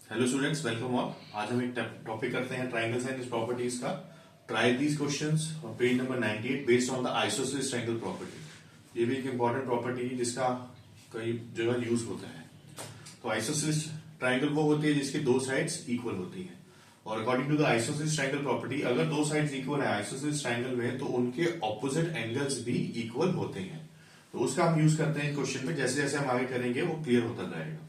Hello students, welcome all. आज हम एक टॉपिक करते हैं ट्रायंगल्स एंड इट्स प्रॉपर्टीज का। Try these questions on page number 98 based on the isosceles triangle property. ये भी एक इंपॉर्टेंट प्रॉपर्टी है जिसका कई जगह यूज होता है। तो आइसोसेलेस ट्रायंगल वो होती है जिसकी दो साइड्स इक्वल होती है, और according to the isosceles triangle property अगर दो साइड्स इक्वल है आइसोसेलेस ट्रायंगल में तो उनके ऑपोजिट एंगल्स भी इक्वल होते हैं। तो उसका हम यूज करते हैं क्वेश्चन में। जैसे जैसे हम आगे करेंगे वो क्लियर होता जाएगा।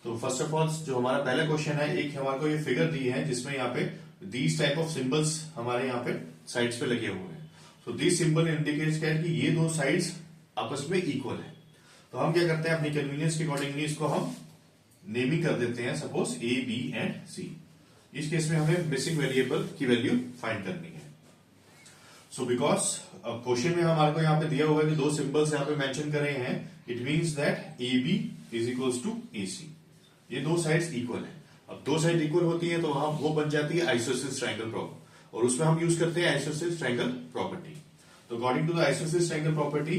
तो फर्स्ट ऑफ ऑल जो हमारा पहला क्वेश्चन है, एक हमारे को ये फिगर दी है जिसमें यहाँ पे दीज टाइप ऑफ सिंबल्स हमारे यहाँ पे साइड्स पे लगे हुए हैं। तो दिस सिंबल इंडिकेट्स क्या है कि ये दो साइड्स आपस में इक्वल है। तो हम क्या करते हैं, अपनी कन्वीनियंस के अकॉर्डिंगली इसको हम नेमिंग कर देते हैं, सपोज ए बी एंड सी। इस केस में हमें बेसिक वेरिएबल की वैल्यू फाइंड करनी है। सो बिकॉज क्वेश्चन में हमारे को यहाँ पे दिया हुआ है कि दो सिंबल्स यहाँ पे मेंशन करे हैं, it means that A B is equals to A C. ये दो साइड्स इक्वल है। अब दो साइड इक्वल होती है तो वहां वो बन जाती है आइसोसेलेस ट्रायंगल प्रॉपर्टी, और उसमें हम यूज करते हैं आइसोसेलेस ट्रायंगल प्रॉपर्टी। तो according to the isosceles triangle property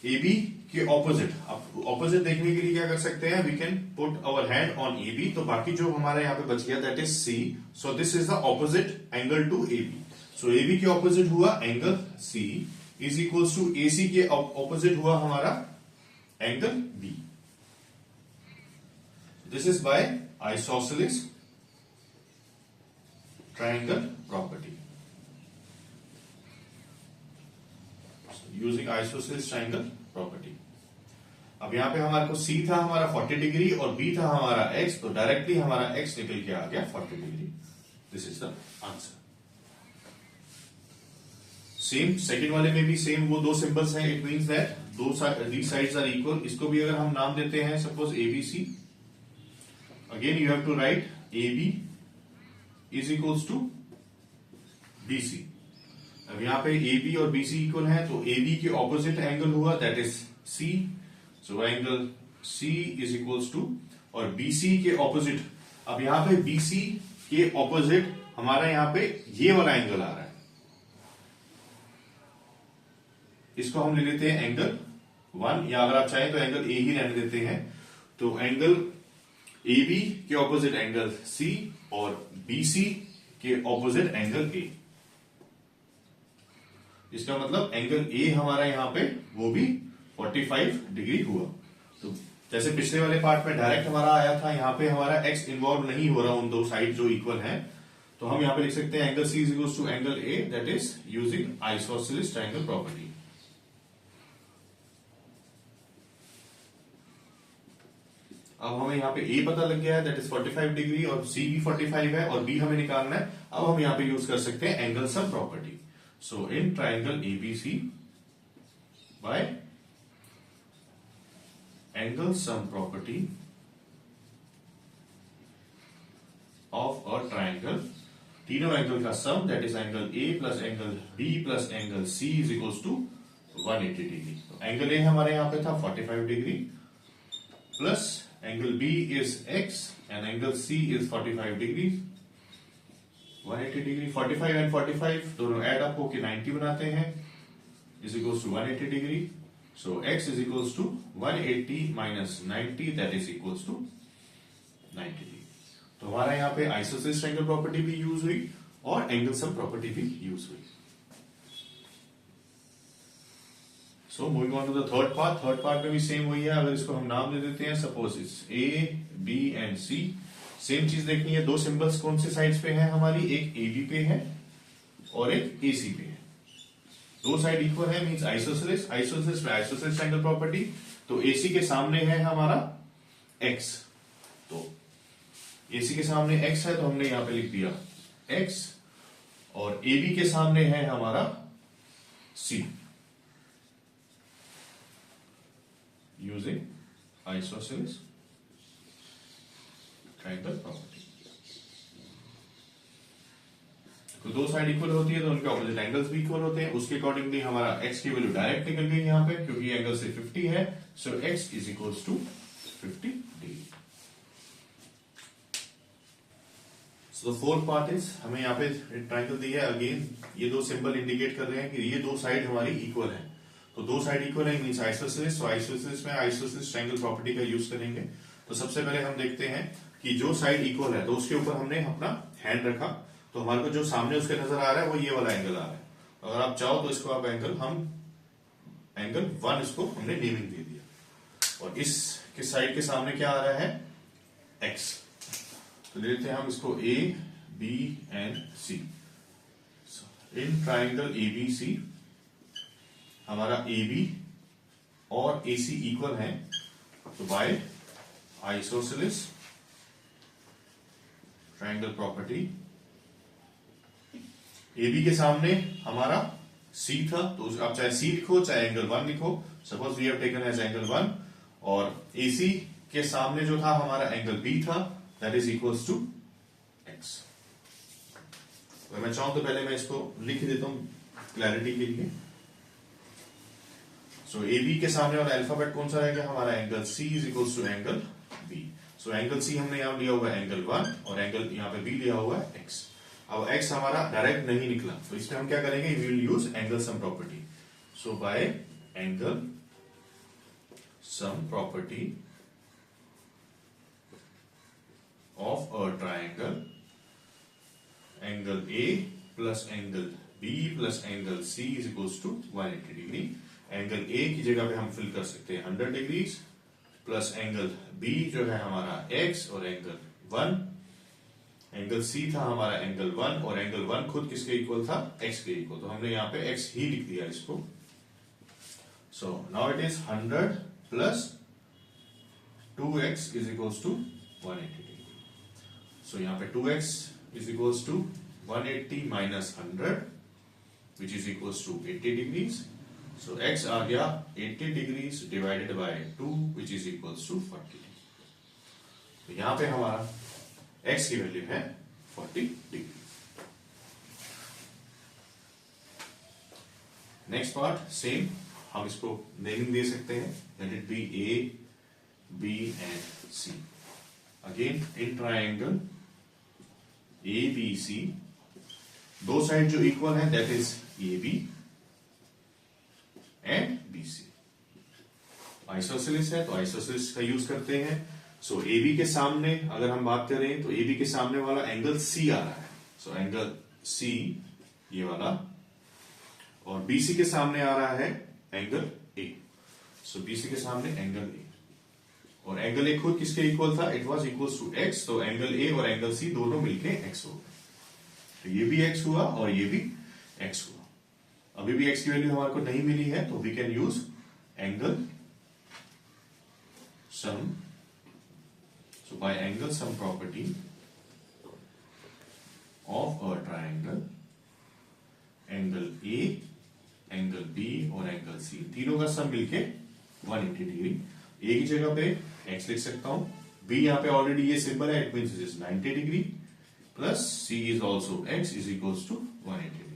A B के ऑपोजिट, अब ऑपोजिट देखने के लिए क्या कर सकते हैं, we can put our hand on A B. तो बाकी जो हमारे यहाँ पे बच गया that is C. So this is the opposite angle to A B. So A B के ऑपोजिट हुआ angle C is equals to A C के ऑपोजिट हुआ हमारा angle B. This is by isosceles triangle property. Using isosceles triangle property. अब यहां पे हमारे को C था हमारा 40 डिग्री और B था हमारा X, तो डायरेक्टली हमारा X निकल के आ गया 40 degree. This is the answer. Same second वाले में भी सेम वो दो सिंबल्स हैं, इट मींस दैट दो साइड्स आर इक्वल। इसको भी अगर हम नाम देते हैं suppose ABC, again you have to write AB is equals to BC। अब यहां पे AB और BC इक्वल है तो AB के ऑपोजिट एंगल हुआ that is C। So angle C is equals to, और BC के ऑपोजिट, अब यहां पे BC के ऑपोजिट हमारा यहां पे ये वाला एंगल आ रहा है, इसको हम ले लेते हैं एंगल 1, या अगर आप चाहें तो एंगल A ही रहने देते हैं। तो एंगल AB के ऑपोजिट एंगल C और BC के ऑपोजिट एंगल A। इसका मतलब एंगल A हमारा यहां पे वो भी 45 डिग्री हुआ। तो जैसे पिछले वाले पार्ट में डायरेक्ट हमारा आया था, यहां पे हमारा X इन्वॉल्व नहीं हो रहा उन दो साइड जो इक्वल हैं, तो हम यहां पे लिख सकते हैं angle C is equals to angle A, that is using isosceles triangle property. अब हमें यहाँ पे A पता लग गया है दैट इज 45 डिग्री, और C भी 45 है, और B हमें निकालना है। अब हम यहाँ पे यूज कर सकते हैं angle sum property. So in triangle ABC by angle sum property of a triangle, तीनों एंगल का sum that is angle A plus angle B plus angle C is equals to 180 degree. तो angle A हमारे यहाँ पे था 45 degree plus angle B is X and angle C is 45 degrees, 180 degree. 45 and 45 दोनों add up होके 90 बनाते हैं, is equals to 180 degree. So X is equals to 180 minus 90, that is equals to 90 degree. तो हमारा यहाँ पे आइसोसेलेस ट्रायंगल प्रॉपर्टी भी use हुई और एंगल सम प्रॉपर्टी भी यूज हुई। So moving on to the third part. Third part में भी सेम वही है। अगर इसको हम नाम दे देते हैं suppose it's A, B and C। Same चीज देखनी है, दो सिंबल्स कौन से साइड्स पे हैं हमारी, एक AB पे है और एक AC पे है। दो साइड इक्वल है मींस आइसोसेलेस। आइसोसेलेस में आइसोसेलेस ट्रायंगल प्रॉपर्टी, तो AC के सामने है हमारा X, तो AC के सामने X है तो हमने यहां पे लिख दिया X, और AB के सामने है हमारा C using isosceles triangle property। तो दो साइड इक्वल होती है तो उनके ऑपोजिट एंगल्स भी इक्वल होते हैं। उसके अकॉर्डिंगली हमारा x की वैल्यू डायरेक्ट निकल गई यहां पे, क्योंकि एंगल से 50 है। So x is equals to 50 degree. So fourth part is, हमें यहाँ पे ट्रायंगल दी है। अगेन ये दो सिंबल इंडिकेट कर रहे हैं कि ये दो साइड हमारी इक्वल है। तो दो साइड इक्वल है मींस आइसोसेलेस। तो आइसोसेलेस में आइसोसेलेस ट्रायंगल प्रॉपर्टी का यूज करेंगे। तो सबसे पहले हम देखते हैं कि जो साइड इक्वल है तो उसके ऊपर हमने अपना हैंड रखा, तो हमारे को जो सामने उसके नजर आ रहा है वो ये वाला एंगल आ रहा है। अगर आप चाहो तो इसको आप एंगल 1 इसको हमने नेमिंग दे दिया। और इसके साइड के सामने क्या आ रहा है, एक्स। तो लेते हैं हम इसको A B and C. In triangle A B C हमारा ए बी और ए सी इक्वल है, तो by isosceles triangle property A B के सामने हमारा सी था, तो आप चाहे सी लिखो चाहे एंगल 1 लिखो, suppose we have taken as angle 1, और ए सी के सामने जो था हमारा एंगल बी था, that is equals to x. अगर मैं चाहूं तो पहले मैं इसको लिख देता हूं क्लैरिटी के लिए। सो ए बी के सामने वाला अल्फाबेट कौन सा रहेगा हमारा, angle C is equals to angle B. So angle C हमने यहां लिया हुआ है एंगल 1 और एंगल यहां पे बी लिया हुआ है एक्स। अब एक्स हमारा डायरेक्ट नहीं निकला, तो इसमें हम क्या करेंगे, we will use angle sum property. So by angle sum property of a triangle, angle A plus angle B plus angle C is equals to 180 degree. Angle A की जगह पे हम फिल कर सकते हैं 100 डिग्रीज, प्लस एंगल बी जो है हमारा एक्स और एंगल 1, एंगल सी था हमारा एंगल 1 और एंगल 1 खुद किसके इक्वल था, एक्स के इक्वल, तो हमने यहाँ पे एक्स ही लिख दिया इसको। So now it is 100 plus 2x is equals to 180 degree. So यहाँ पे 2x is equals to 180 minus 100 which is equals to 80 degrees. So x आ गया 80 degrees divided by 2 which is equals to 40 degree. तो यहां पे हमारा x की value है 40 डिग्री। नेक्स्ट पार्ट सेम, हम इसको नेमिंग दे सकते हैं, let it be A B and C. Again in triangle A B C दो साइड जो इक्वल है that is A B and B C. Isosceles है तो आइसोसेलेस का यूज करते हैं। सो ए बी के सामने अगर हम बात करें तो ए बी के सामने वाला एंगल सी आ रहा है, सो एंगल सी ये वाला, और बी सी के सामने आ रहा है angle A, so B C के सामने एंगल ए, और एंगल ए खुद किसके इक्वल था, it was equal to x, तो एंगल ए और एंगल सी दोनों मिलके एक्स हो गए, तो ये भी एक्स हुआ और ये भी एक्स हुआ। अभी भी x की वैल्यू हमारे को नहीं मिली है, तो we can use angle sum. So by angle sum property of a triangle, angle A angle B और एंगल सी तीनों का सम मिलके 180 डिग्री। ए की जगह पे x लिख सकता हूं, b यहां पे ऑलरेडी ये सिंबल है, it means it is 90 degree, plus c is also x is equals to 180 degree.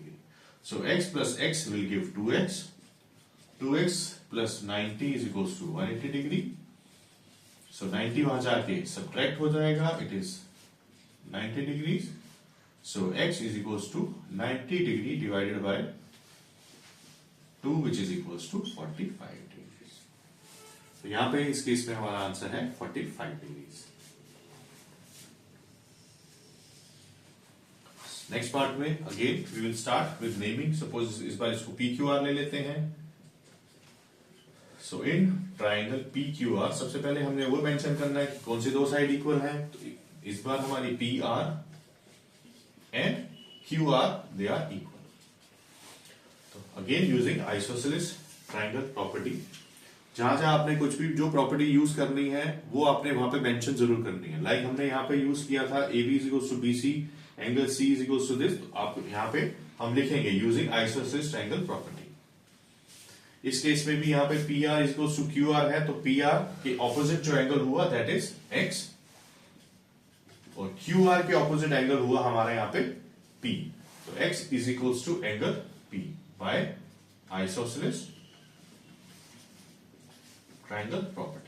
So x plus x will give 2x. 2x plus 90 is equals to 180 degree. So 90 वहां जाके subtract हो जाएगा. It is 90 degrees. So x is equals to 90 degree divided by 2 which is equals to 45 degrees. तो यहाँ पे इस case में हमारा आंसर है 45 degrees. नेक्स्ट पार्ट में again we will start with naming. Suppose इस बार इसको पी क्यू आर ले लेते हैं। So in triangle P Q R सबसे पहले हमने वो मेंशन करना है कि कौन से दो साइड इक्वल है, तो इस बार हमारी P R and Q R they are equal. तो again using isosceles triangle property, जहां जहां आपने कुछ भी जो प्रॉपर्टी यूज करनी है वो आपने वहां पे मेंशन जरूर करनी है। लाइक हमने यहाँ पे यूज किया था A B is equals to B C, angle C is equals to this, तो आप यहाँ पे हम लिखेंगे यूजिंग आइसोसेलेस ट्राइंगल प्रॉपर्टी। इस केस में भी यहाँ पे P R is equals to Q R है, तो पी आर के ऑपोजिट जो एंगल हुआ दैट इज एक्स, और क्यू आर के ऑपोजिट एंगल हुआ हमारा यहाँ पे पी, तो x is equals to angle P bye isosceles triangle property.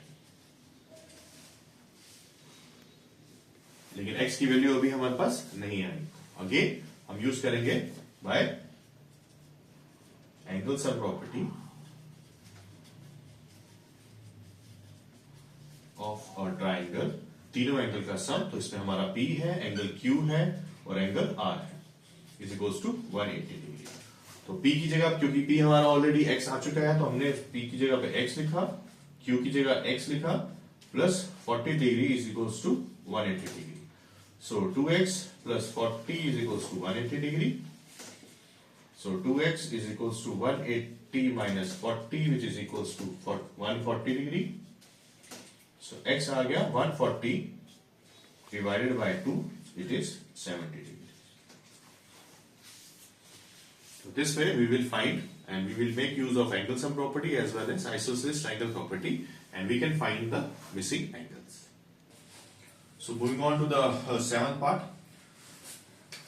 लेकिन x की वैल्यू अभी हमारे पास नहीं आई, अगेन हम यूज करेंगे by angle sum property of a triangle, तीनों एंगल का सम, तो इसमें हमारा P है, एंगल Q है और एंगल R है, इज इक्वल्स टू 180 डिग्री। तो P की जगह, क्योंकि P हमारा ऑलरेडी x आ चुका है, तो हमने P की जगह पे x लिखा, Q की जगह x लिखा, plus 40 degree is equals to 180 degree. So 2x plus 40 is equals to 180 degree. So 2x is equals to 180 minus 40 which is equals to 140 degree. So x आ गया 140 divided by 2, it is 70 degree. So this way we will find and we will make use of angle sum property as well as isosceles triangle property, and we can find the missing angles. So moving on to the seventh part.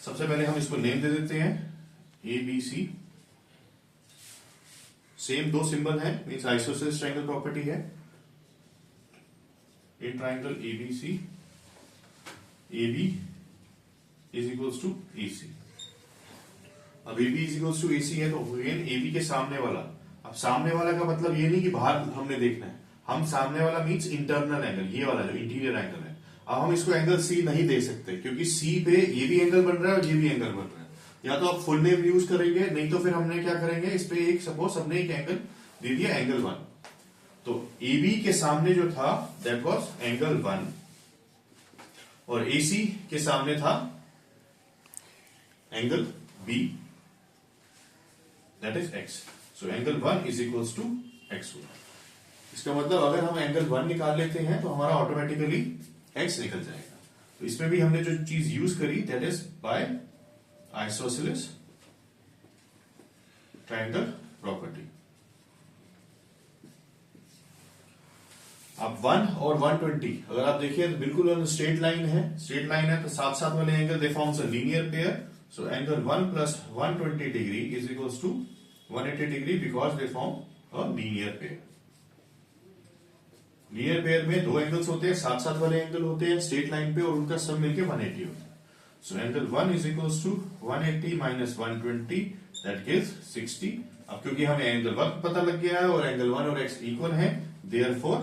सबसे पहले हम इसको name दे देते हैं A B C. Same दो symbol है, means isosceles triangle property है। In triangle A B C, A B is equals to A C. अब A B is equals to A C है, तो अगेन ए बी के सामने वाला, अब सामने वाला का मतलब ये नहीं कि बाहर हमने देखना है, हम सामने वाला मीन्स इंटरनल एंगल, ये वाला जो इंटीरियर एंगल है। अब हम इसको एंगल सी नहीं दे सकते, क्योंकि सी पे ये भी एंगल बन रहा है और ये भी एंगल बन रहा है। या तो आप फुल नेम यूज करेंगे, नहीं तो फिर हमने क्या करेंगे, इस पे एक सपोज हमने एक एंगल दे दिया एंगल 1, तो ए बी के सामने जो था दैट वाज एंगल 1 और ए सी के सामने था angle B that is x. So angle 1 is equals to x हुआ। इसका मतलब अगर हम एंगल 1 निकाल लेते हैं तो हमारा ऑटोमेटिकली एक्स निकल जाएगा। तो इसमें भी हमने जो चीज यूज करी that is by isosceles triangle property. अब 1 और 120 अगर आप देखिए तो बिल्कुल स्ट्रेट लाइन है, स्ट्रेट लाइन है तो साथ साथ वाले angle they forms a linear pair. So angle 1 plus 120 degree is equals to 180 degree because they form a linear pair. Linear pair में दो एंगल्स होते हैं, साथ साथ वाले एंगल होते हैं स्ट्रेट लाइन पे और उनका सम मिलके 180 होता है। So angle 1 is equals to 180 minus 120 that gives 60। अब क्योंकि हमें एंगल 1 पता लग गया है और एंगल 1 और x इक्वल है, therefore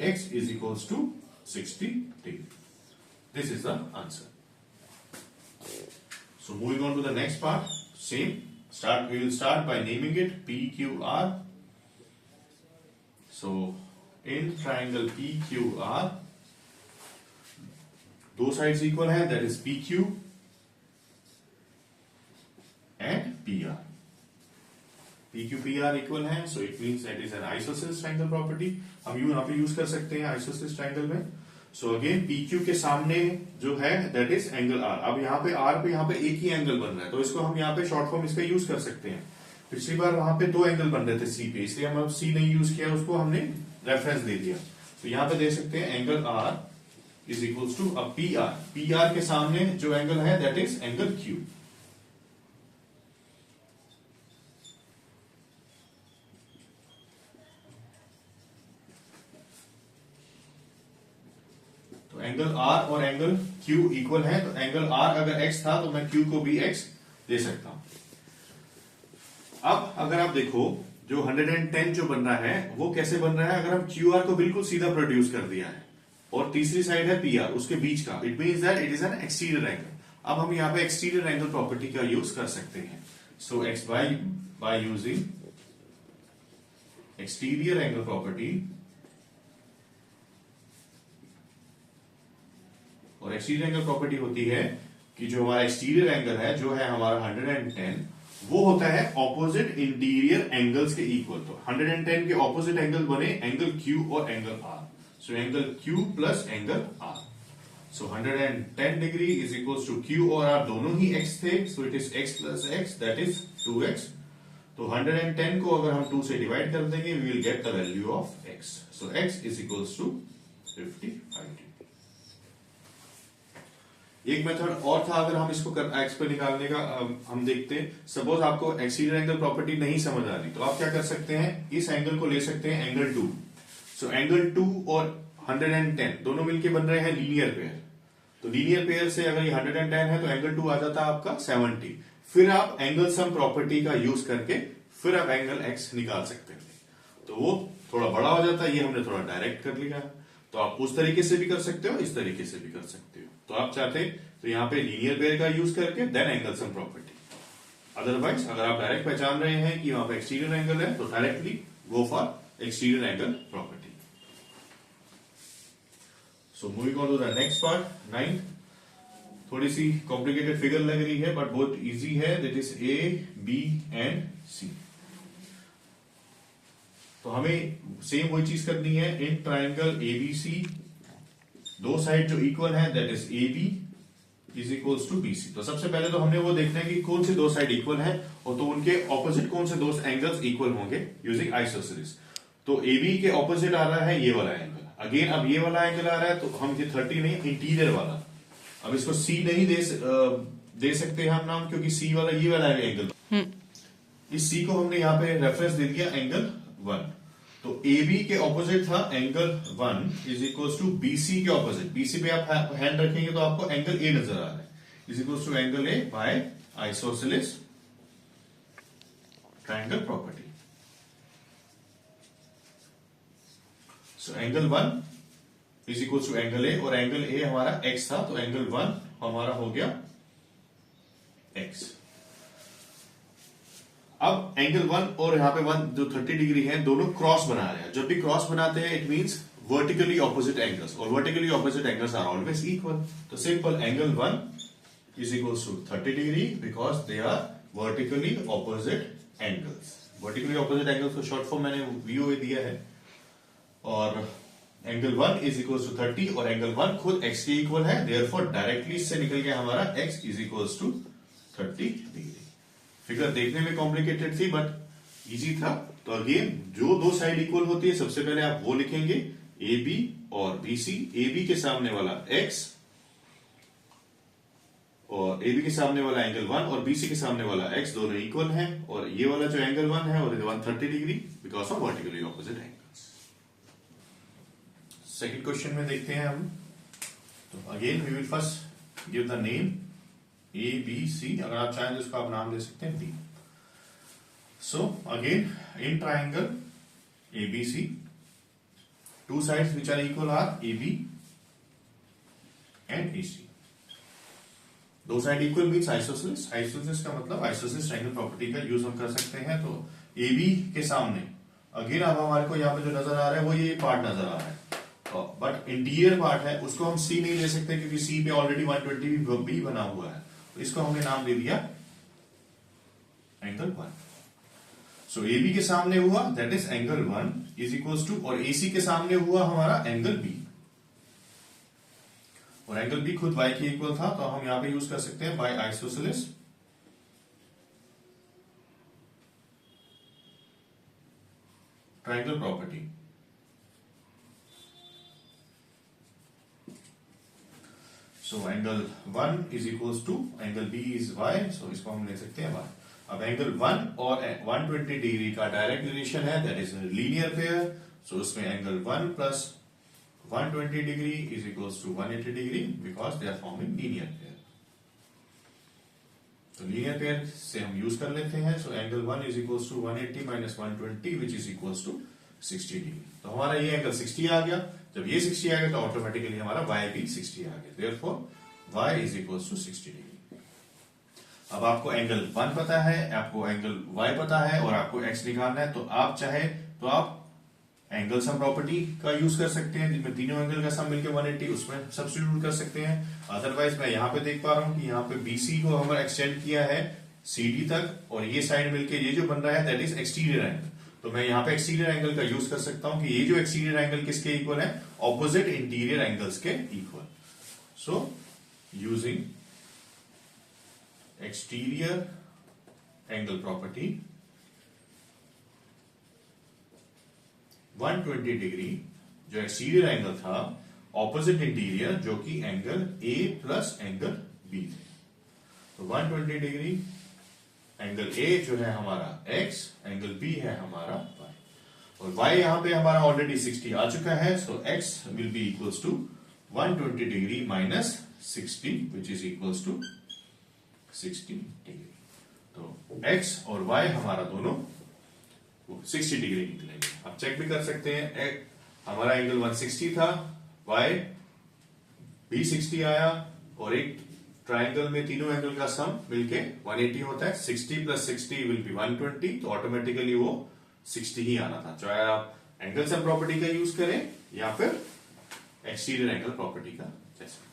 x is equals to 60 degree। This is the answer। So moving on to the next part, same start, we will start by naming it PQR। So in triangle PQR दो sides equal है, that is PQ and PR। PQ PR equal है, so it means that is an isosceles triangle property. हम यहां पे use कर सकते हैं isosceles triangle में। सो अगेन PQ के सामने जो है दैट इज एंगल R। अब यहाँ पे R पे यहाँ पे एक ही एंगल बन रहा है, तो इसको हम यहाँ पे शॉर्ट फॉर्म इसका यूज कर सकते हैं। पिछली बार वहां पे दो एंगल बन रहे थे C पे, इसलिए हम अब C नहीं यूज किया, उसको हमने रेफरेंस दे दिया। तो यहाँ पे दे सकते हैं angle R is equals to अब PR। PR के सामने जो एंगल है दैट इज एंगल Q। तो एंगल R और एंगल Q इक्वल है, तो एंगल R अगर x था तो मैं Q को भी x दे सकता हूं। अब अगर आप देखो जो 110 जो बन रहा है वो कैसे बन रहा है, अगर हम QR को बिल्कुल सीधा प्रोड्यूस कर दिया है और तीसरी साइड है PR उसके बीच का, it means that it is an exterior angle. अब हम यहाँ पे एक्सटीरियर एंगल प्रॉपर्टी का यूज कर सकते हैं। So X by using exterior angle property, और एक्सटीरियर एंगल प्रॉपर्टी होती है कि जो हमारा एक्सटीरियर एंगल है जो है हमारा 110 वो होता है ऑपोजिट इंटीरियर एंगल्स के इक्वल। तो 110 के ऑपोजिट एंगल बने एंगल Q और angle R। So angle Q plus angle R। So 110 degree is equals to Q और R दोनों ही x थे, so it is x plus x that is 2x। तो 110 को अगर हम 2 से डिवाइड कर देंगे we will get the value of x। So x is equals to 55। एक मेथड और था, अगर हम इसको एक्स पे निकालने का हम देखते हैं। सपोज आपको एक्सटीरियर एंगल प्रॉपर्टी नहीं समझ आ रही तो आप क्या कर सकते हैं, इस एंगल को ले सकते हैं एंगल 2। सो एंगल 2 और 110 दोनों मिलके बन रहे हैं लीनियर पेयर। तो लीनियर पेयर से अगर ये 110 है तो एंगल 2 आ जाता है आपका 70। फिर आप एंगल सम प्रॉपर्टी का यूज करके फिर आप एंगल एक्स निकाल सकते हैं, तो वो थोड़ा बड़ा हो जाता है। ये हमने थोड़ा डायरेक्ट कर लिया। तो आप उस तरीके से भी कर सकते हो, इस तरीके से भी कर सकते हो। तो आप चाहते तो यहां पे लीनियर पेयर का यूज करके then angle sum property. Otherwise अगर आप डायरेक्ट पहचान रहे हैं कि वहां पे एक्सटीरियर एंगल है तो directly go for exterior angle property. So moving on to the next part 9। थोड़ी सी कॉम्प्लिकेटेड फिगर लग रही है बट बहुत इजी है, that is A B and C. तो हमें सेम वही चीज करनी है इन ट्राइंगल एबीसी, दो साइड जो इक्वल है that is A B is equals to BC. तो सबसे पहले तो हमने वो देखना है कि कौन से दो साइड इक्वल है और तो उनके ऑपोजिट कौन से दो एंगल्स इक्वल होंगे यूजिंग आइसोसेलेस। तो एबी के ऑपोजिट आ रहा है ये वाला एंगल, अगेन अब ये वाला एंगल आ रहा है तो हम ये 30 नहीं, इंटीरियर वाला। अब इसको सी नहीं दे सकते हम नाम, क्योंकि सी वाला ये वाला है एंगल, इस सी को हमने यहाँ पे रेफरेंस दे दिया एंगल 1। तो AB के ऑपोजिट था angle 1 is equal to BC के ऑपोजिट। BC पे आप हैंड रखेंगे तो आपको एंगल A नजर आ रहा है, is equal to angle A by isosceles triangle property. So angle 1 is equal to angle A, और एंगल A हमारा x था तो एंगल 1 हमारा हो गया x। अब एंगल 1 और यहां पे 1 जो 30 डिग्री है दोनों क्रॉस बना रहे हैं। जब भी क्रॉस बनाते हैं it means vertically opposite angles, और vertically opposite angles are always equal. तो simple angle 1 is equal to 30 degree because they are vertically opposite angles. Vertically opposite angles को शॉर्ट फॉर्म मैंने VOA दिया है। और एंगल 1 इज इक्वल टू 30 और angle 1 खुद x के इक्वल है, देयरफॉर डायरेक्टली इससे निकल गया हमारा x is equal to 30 degree. Figure देखने में कॉम्प्लिकेटेड थी बट इजी था। तो अगेन जो दो साइड इक्वल होती है सबसे पहले आप वो लिखेंगे AB और BC। AB के सामने वाला x और AB के सामने वाला एंगल 1 और BC के सामने वाला x दोनों इक्वल हैं, और ये वाला जो एंगल 1 है और 130 degree because of vertically opposite angles. Second question में देखते हैं हम। तो again we will first give the name ABC, अगर आप चाहें तो इसका आप नाम दे सकते हैं B। So again in triangle ABC two sides which are equal are AB and AC। दो side equal means isosceles. Isosceles का मतलब आइसोसेलेस ट्राइंगल प्रॉपर्टी का यूज हम कर सकते हैं। तो AB के सामने अगेन अब हमारे को यहाँ पे जो नजर आ रहा है वो ये पार्ट नजर आ रहा है, बट इंटीरियर पार्ट है उसको हम C नहीं ले सकते क्योंकि C पे ऑलरेडी 120 भी बना हुआ है। तो इसको हमने नाम दे दिया एंगल 1। सो AB के सामने हुआ that is angle 1 is equal to, और AC के सामने हुआ हमारा एंगल B, और एंगल B खुद y के इक्वल था तो हम यहां पे यूज कर सकते हैं by isosceles triangle property. So angle 1 is equal to angle B is y, so इसको हम ले सकते हैं y। अब एंगल 1 और 120 डिग्री का डायरेक्ट रिलेशन है that is linear pair. So उसमें angle 1 plus 120 degree is equal to 180 degree because they are forming linear pair. तो लीनियर पेयर से हम यूज कर लेते हैं। So angle 1 is equal to 180 minus 120 which is equal to 60 degree. तो हमारा ये एंगल 60 आ गया। जब ये 60 आ गया तो ऑटोमेटिकली हमारा y भी 60 आ गया, therefore y is equal to 60 degree. अब आपको एंगल 1 पता है, आपको एंगल y पता है और आपको x निकालना है। तो आप चाहे तो आप एंगल सम प्रॉपर्टी का यूज कर सकते हैं जिसमें तीनों एंगल का सम मिलकर 180, उसमें सब्स्टिट्यूट कर सकते हैं। अदरवाइज मैं यहां पे देख पा रहा हूं कि यहाँ पे BC को हमारा एक्सटेंड किया है CD तक और ये साइड मिलकर ये जो बन रहा है दैट इज एक्सटीरियर एंगल। तो मैं यहां पे एक्सटीरियर एंगल का यूज कर सकता हूं कि ये जो एक्सटीरियर एंगल किसके इक्वल है, ऑपोजिट इंटीरियर एंगल्स के equal. So using exterior angle property 120 degree जो एक्सटीरियर एंगल था ऑपोजिट इंटीरियर जो कि angle A plus angle B थे। तो 120 डिग्री एंगल A जो है हमारा x, एंगल B है हमारा y, और y यहां पे हमारा ऑलरेडी 60 आ चुका है। So x will be equals to 120 degree minus 60 which is equals to 60 degree. तो x और y हमारा दोनों 60 डिग्री निकलेंगे। आप चेक भी कर सकते हैं, हमारा एंगल 160 था, y भी 60 आया और एक ट्राइंगल में तीनों एंगल का सम मिलके 180 होता है। 60 प्लस 60 विल बी 120, तो ऑटोमेटिकली वो 60 ही आना था, चाहे आप एंगल सम प्रॉपर्टी का यूज करें या फिर एक्सटीरियर एंगल प्रॉपर्टी का। जैसे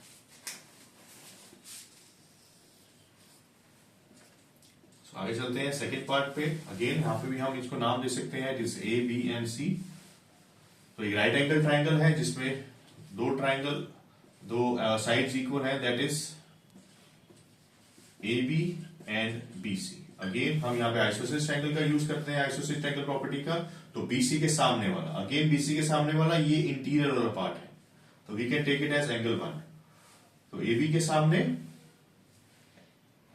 आगे चलते हैं सेकेंड पार्ट पे। अगेन यहां पे भी हम इसको नाम दे सकते हैं, जिस ए बी एंड सी। तो एक राइट एंगल ट्राइंगल है जिसमें दो साइड्स इक्वल है, that is A B and B C. Again हम यहाँ पे आइसोसेलेस ट्राइंगल का यूज करते हैं, आइसोसेलेस ट्राइंगल प्रॉपर्टी का। तो बीसी के सामने वाला, अगेन बीसी के सामने वाला ये इंटीरियर वाला पार्ट है, तो we can take it as angle 1। तो ए बी के सामने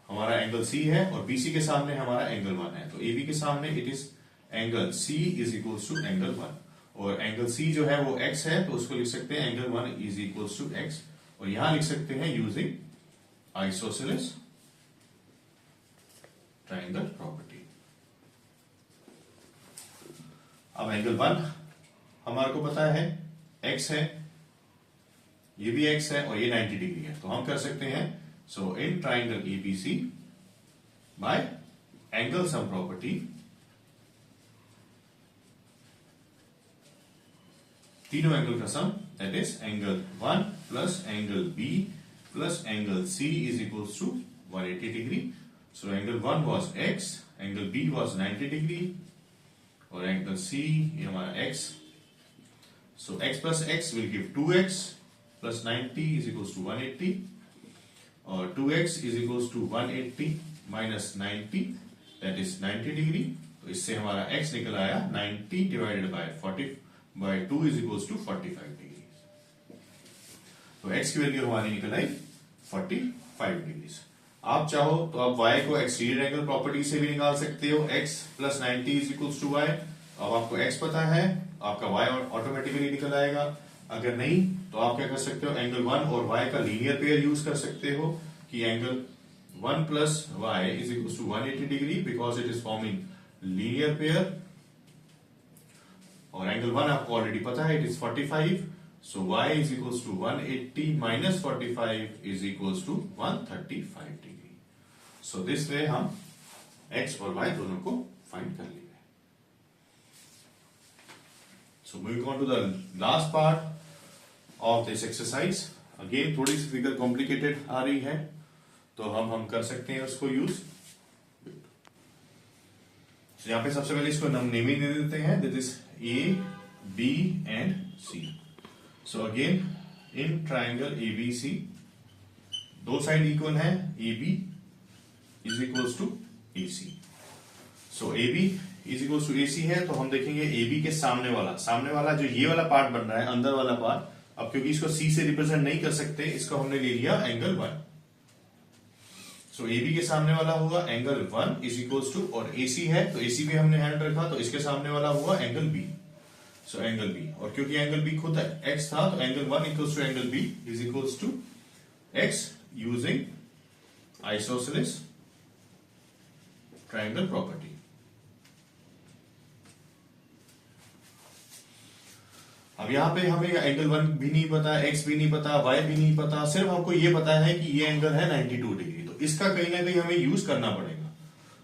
हमारा एंगल सी है और बीसी के सामने हमारा एंगल 1 है। तो ए बी के सामने it is angle C is equal to angle 1, और एंगल सी जो है वो एक्स है, तो उसको लिख सकते हैं angle 1 is equal to x, और यहां लिख सकते हैं यूजिंग आइसोसेलेस ट्राइंगल प्रॉपर्टी। अब एंगल 1 हमारे को पता है x है, ये भी x है और ये 90 डिग्री है, तो हम कर सकते हैं so in triangle ABC by angle sum property, तीनों एंगल का sum that is angle 1 plus angle b plus angle c is equals to 180 degree. So angle 1 was x, angle b was 90 degree, और angle c ये हमारा x. So x plus x will give 2x plus 90 is equals to 180, और 2x is equals to 180 minus 90 that is 90 degree. तो इससे हमारा x निकल आया 90 divided by 40 by 2 is equals to 45 degree. तो x की वैल्यू हमारी निकल आई 45 डिग्री। आप चाहो तो आप y को एक्सटीरियर एंगल प्रॉपर्टी से भी निकाल सकते हो, x plus 90 is equals to y। अब आपको x पता है, आपका y ऑटोमेटिकली निकल आएगा। अगर नहीं तो आप क्या कर सकते हो, एंगल 1 और y का लीनियर पेयर यूज कर सकते हो कि angle 1 plus y is equals to 180 degree because it is forming linear pair, और एंगल 1 आपको ऑलरेडी पता है it is 45, so y is equals to 180 minus 45 is equals to 135 degree. So this way हम x और y दोनों को find कर लेंगे। So moving on to the last part of this exercise. Again थोड़ी सी फिगर कॉम्प्लिकेटेड आ रही है, तो हम कर सकते हैं उसको यूज। So यहाँ पे सबसे पहले इसको नेमिंग दे देते हैं, that is A, B and C. So again in triangle ABC दो साइड इक्वल है, AB is equals to AC. So AB is equals to AC है, तो हम देखेंगे AB के सामने वाला जो ये वाला पार्ट बन रहा है, अंदर वाला पार्ट, अब क्योंकि इसको C से रिप्रेजेंट नहीं कर सकते, इसको हमने ले लिया एंगल 1। So AB के सामने वाला हुआ एंगल 1 is equals to, और AC है तो AC भी हमने हैंड रखा, तो इसके सामने वाला हुआ angle B। So angle B, और क्योंकि एंगल B खुद x था, तो angle 1 equals to angle B is equals to x using isosceles triangle property. अब यहां पे हमें एंगल 1 भी नहीं पता, x भी नहीं पता, y भी नहीं पता, सिर्फ हमको ये पता है कि ये एंगल है 92 डिग्री, तो इसका कहीं ना कहीं हमें यूज करना पड़ेगा।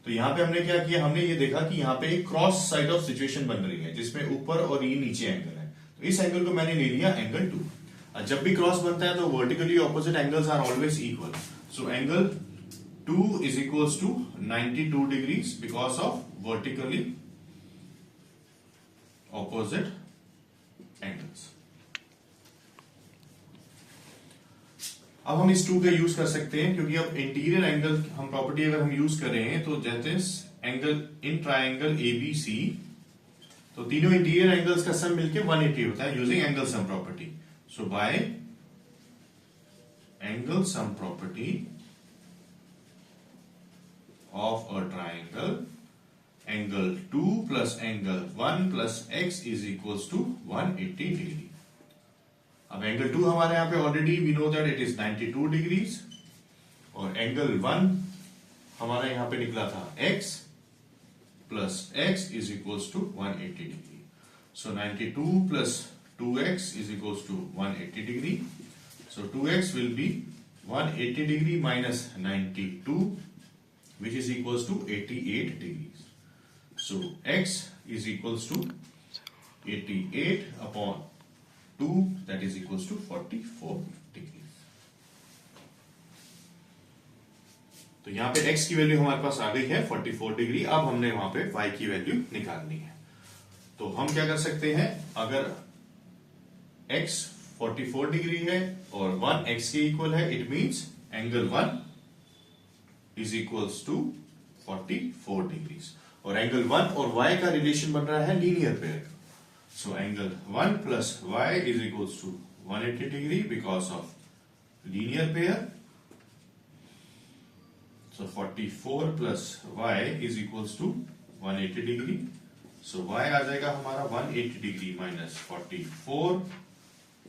तो यहाँ पे हमने क्या किया, हमने ये देखा कि यहाँ पे एक क्रॉस साइड ऑफ सिचुएशन बन रही है जिसमें ऊपर और ये नीचे एंगल है, तो इस एंगल को मैंने ले लिया एंगल 2। जब भी क्रॉस बनता है तो vertically opposite angles are always equal, so angle 2 is equals to 92 degrees because of vertically opposite angles. अब हम इस 2 का यूज कर सकते हैं, क्योंकि अब इंटीरियर एंगल हम प्रॉपर्टी अगर हम यूज कर रहे हैं, तो जैसे एंगल इन ट्राइंगल एबीसी, तो तीनों इंटीरियर एंगल्स का सम मिलके 180 होता है using angle sum property. So by angle sum property of a triangle, angle 2 plus angle 1 plus x is equals to 180 degree. अब एंगल 2 हमारे यहां पे already we know that it is 92 degrees, और angle 1 हमारा यहां पे निकला था x plus x is equals to 180 degree. So 92 plus 2x is equals to 180 degree. So 2x will be 180 degree minus 92, which is equals to 88 degrees. So x is equals to 88 upon 2, that is equals to 44 degrees. तो यहाँ पे x की value हमारे पास आ गई है 44 degree. अब हमने वहां पे y की वैल्यू निकालनी है. तो हम क्या कर सकते हैं, अगर x 44 डिग्री है और 1 x के इक्वल है, it means angle 1 is equals to 44 degrees. और एंगल 1 और y का रिलेशन बन रहा है लीनियर पेयर का. So angle 1 plus y is equals to 180 degree because of linear pair. So 44 plus y is equals to 180 degree. So y आ जाएगा हमारा 180 degree minus 44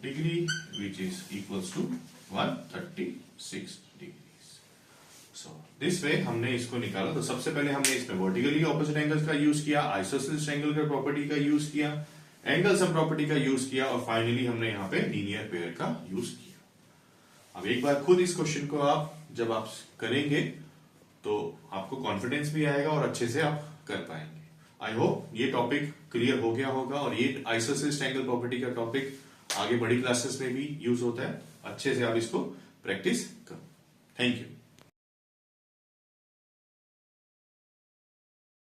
degree, which is equals to 136 degrees. So this way हमने इसको निकाला. तो सबसे पहले हमने इसमें वर्टिकली ऑपोजिट एंगल्स का यूज किया, आइसोसेलेस ट्रायंगल का प्रॉपर्टी का यूज किया, एंगल सम प्रॉपर्टी का यूज किया, और फाइनली हमने यहाँ पे लीनियर पेयर का यूज किया. अब एक बार खुद इस क्वेश्चन को आप जब आप करेंगे तो आपको कॉन्फिडेंस भी आएगा और अच्छे से आप कर पाएंगे. आई होप ये टॉपिक क्लियर हो गया होगा, और ये आइसोसेलेस ट्रायंगल प्रॉपर्टी का टॉपिक आगे बड़ी क्लासेस में भी यूज होता है. अच्छे से आप इसको प्रैक्टिस करो. Thank you.